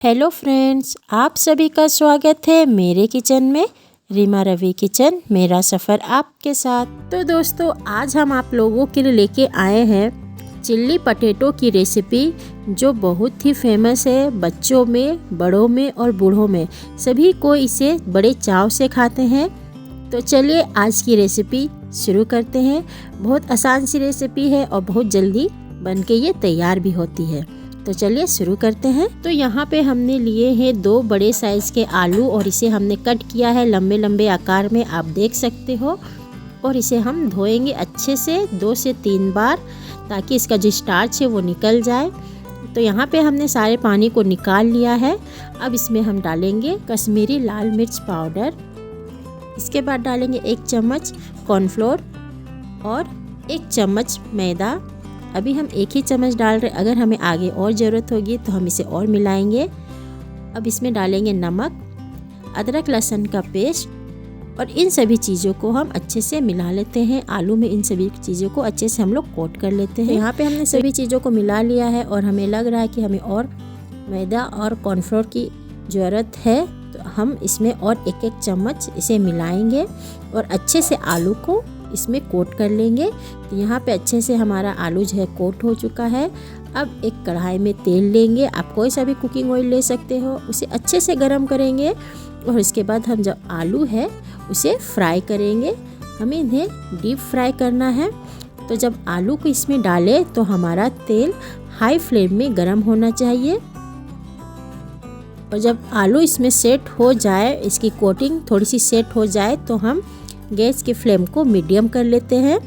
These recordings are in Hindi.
हेलो फ्रेंड्स, आप सभी का स्वागत है मेरे किचन में। रीमा रवि किचन, मेरा सफ़र आपके साथ। तो दोस्तों, आज हम आप लोगों के लिए लेके आए हैं चिल्ली पटेटो की रेसिपी, जो बहुत ही फेमस है। बच्चों में, बड़ों में और बूढ़ों में सभी को इसे बड़े चाव से खाते हैं। तो चलिए आज की रेसिपी शुरू करते हैं। बहुत आसान सी रेसिपी है और बहुत जल्दी बनके ये तैयार भी होती है। तो चलिए शुरू करते हैं। तो यहाँ पे हमने लिए हैं 2 बड़े साइज़ के आलू और इसे हमने कट किया है लंबे लंबे आकार में, आप देख सकते हो। और इसे हम धोएंगे अच्छे से 2 से 3 बार, ताकि इसका जो स्टार्च है वो निकल जाए। तो यहाँ पे हमने सारे पानी को निकाल लिया है। अब इसमें हम डालेंगे कश्मीरी लाल मिर्च पाउडर। इसके बाद डालेंगे 1 चम्मच कॉर्नफ्लोर और 1 चम्मच मैदा। अभी हम 1 ही चम्मच डाल रहे, अगर हमें आगे और ज़रूरत होगी तो हम इसे और मिलाएंगे। अब इसमें डालेंगे नमक, अदरक लहसुन का पेस्ट और इन सभी चीज़ों को हम अच्छे से मिला लेते हैं। आलू में इन सभी चीज़ों को अच्छे से हम लोग कोट कर लेते हैं। यहाँ पे हमने सभी चीज़ों को मिला लिया है और हमें लग रहा है कि हमें और मैदा और कॉर्नफ्लोर की ज़रूरत है। तो हम इसमें और 1-1 चम्मच इसे मिलाएंगे और अच्छे से आलू को इसमें कोट कर लेंगे। तो यहाँ पे अच्छे से हमारा आलू जो है कोट हो चुका है। अब एक कढ़ाई में तेल लेंगे, आप कोई सा भी कुकिंग ऑयल ले सकते हो। उसे अच्छे से गरम करेंगे और इसके बाद हम जो आलू है उसे फ्राई करेंगे। हमें इन्हें डीप फ्राई करना है। तो जब आलू को इसमें डालें तो हमारा तेल हाई फ्लेम में गरम होना चाहिए। और जब आलू इसमें सेट हो जाए, इसकी कोटिंग थोड़ी सी सेट हो जाए, तो हम गैस की फ्लेम को मीडियम कर लेते हैं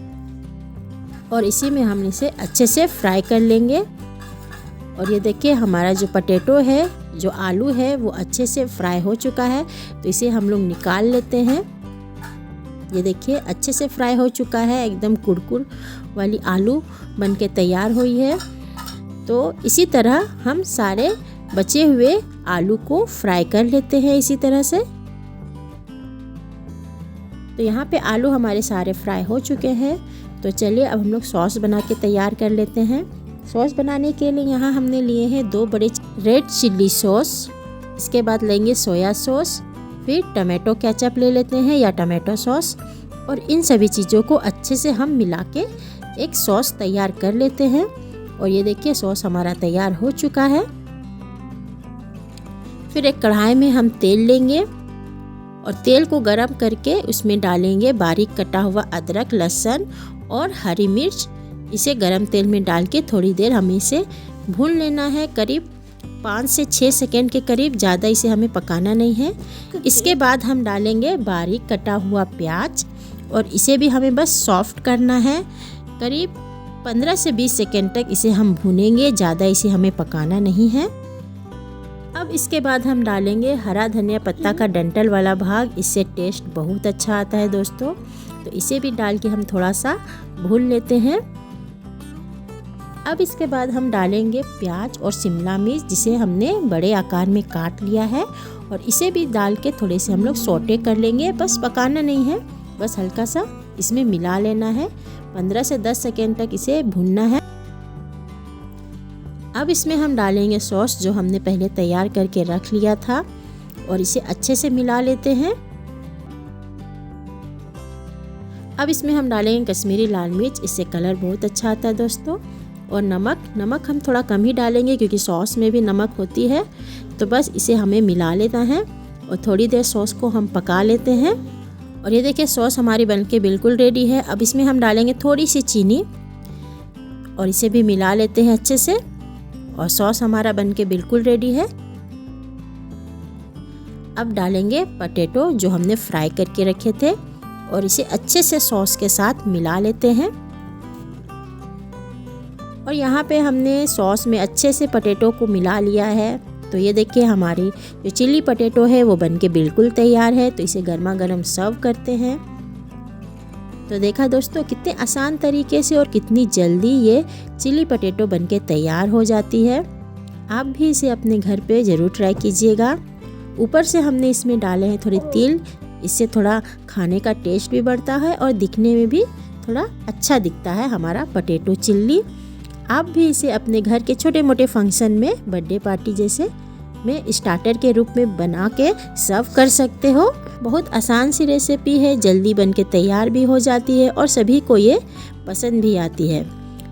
और इसी में हम इसे अच्छे से फ्राई कर लेंगे। और ये देखिए, हमारा जो पटेटो है, जो आलू है, वो अच्छे से फ्राई हो चुका है। तो इसे हम लोग निकाल लेते हैं। ये देखिए, अच्छे से फ्राई हो चुका है, एकदम कुरकुर वाली आलू बनके तैयार हुई है। तो इसी तरह हम सारे बचे हुए आलू को फ्राई कर लेते हैं इसी तरह से। तो यहाँ पे आलू हमारे सारे फ्राई हो चुके हैं। तो चलिए अब हम लोग सॉस बना के तैयार कर लेते हैं। सॉस बनाने के लिए यहाँ हमने लिए हैं 2 बड़े रेड चिल्ली सॉस। इसके बाद लेंगे सोया सॉस, फिर टमाटो केचप ले लेते हैं या टमाटो सॉस। और इन सभी चीज़ों को अच्छे से हम मिला के एक सॉस तैयार कर लेते हैं। और ये देखिए, सॉस हमारा तैयार हो चुका है। फिर एक कढ़ाई में हम तेल लेंगे और तेल को गरम करके उसमें डालेंगे बारीक कटा हुआ अदरक, लहसुन और हरी मिर्च। इसे गरम तेल में डाल के थोड़ी देर हमें इसे भून लेना है, करीब 5 से 6 सेकंड के करीब। ज़्यादा इसे हमें पकाना नहीं है। इसके बाद हम डालेंगे बारीक कटा हुआ प्याज और इसे भी हमें बस सॉफ्ट करना है। करीब 15 से 20 सेकंड तक इसे हम भूनेंगे, ज़्यादा इसे हमें पकाना नहीं है। अब इसके बाद हम डालेंगे हरा धनिया पत्ता का डंठल वाला भाग। इससे टेस्ट बहुत अच्छा आता है दोस्तों। तो इसे भी डाल के हम थोड़ा सा भून लेते हैं। अब इसके बाद हम डालेंगे प्याज और शिमला मिर्च, जिसे हमने बड़े आकार में काट लिया है। और इसे भी डाल के थोड़े से हम लोग सौटे कर लेंगे। बस पकाना नहीं है, बस हल्का सा इसमें मिला लेना है। 15 से 10 सेकेंड तक इसे भूनना है। अब इसमें हम डालेंगे सॉस, जो हमने पहले तैयार करके रख लिया था, और इसे अच्छे से मिला लेते हैं। अब इसमें हम डालेंगे कश्मीरी लाल मिर्च, इससे कलर बहुत अच्छा आता है दोस्तों। और नमक हम थोड़ा कम ही डालेंगे क्योंकि सॉस में भी नमक होती है। तो बस इसे हमें मिला लेना है और थोड़ी देर सॉस को हम पका लेते हैं। और ये देखिए, सॉस हमारी बनके बिल्कुल रेडी है। अब इसमें हम डालेंगे थोड़ी सी चीनी और इसे भी मिला लेते हैं अच्छे से। और सॉस हमारा बनके बिल्कुल रेडी है। अब डालेंगे पटेटो, जो हमने फ्राई करके रखे थे, और इसे अच्छे से सॉस के साथ मिला लेते हैं। और यहाँ पे हमने सॉस में अच्छे से पटेटो को मिला लिया है। तो ये देखिए, हमारी जो चिल्ली पटेटो है वो बनके बिल्कुल तैयार है। तो इसे गर्मा गर्म सर्व करते हैं। तो देखा दोस्तों, कितने आसान तरीके से और कितनी जल्दी ये चिल्ली पटेटो बनके तैयार हो जाती है। आप भी इसे अपने घर पे ज़रूर ट्राई कीजिएगा। ऊपर से हमने इसमें डाले हैं थोड़े तिल, इससे थोड़ा खाने का टेस्ट भी बढ़ता है और दिखने में भी थोड़ा अच्छा दिखता है हमारा पटेटो चिल्ली। आप भी इसे अपने घर के छोटे मोटे फंक्शन में, बर्थडे पार्टी जैसे में स्टार्टर के रूप में बना के सर्व कर सकते हो। बहुत आसान सी रेसिपी है, जल्दी बन के तैयार भी हो जाती है और सभी को ये पसंद भी आती है।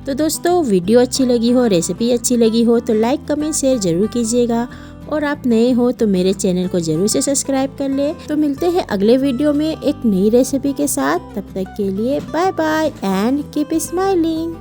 तो दोस्तों वीडियो अच्छी लगी हो, रेसिपी अच्छी लगी हो तो लाइक कमेंट शेयर ज़रूर कीजिएगा और आप नए हो तो मेरे चैनल को ज़रूर से सब्सक्राइब कर ले। तो मिलते हैं अगले वीडियो में एक नई रेसिपी के साथ। तब तक के लिए bye bye and keep smiling.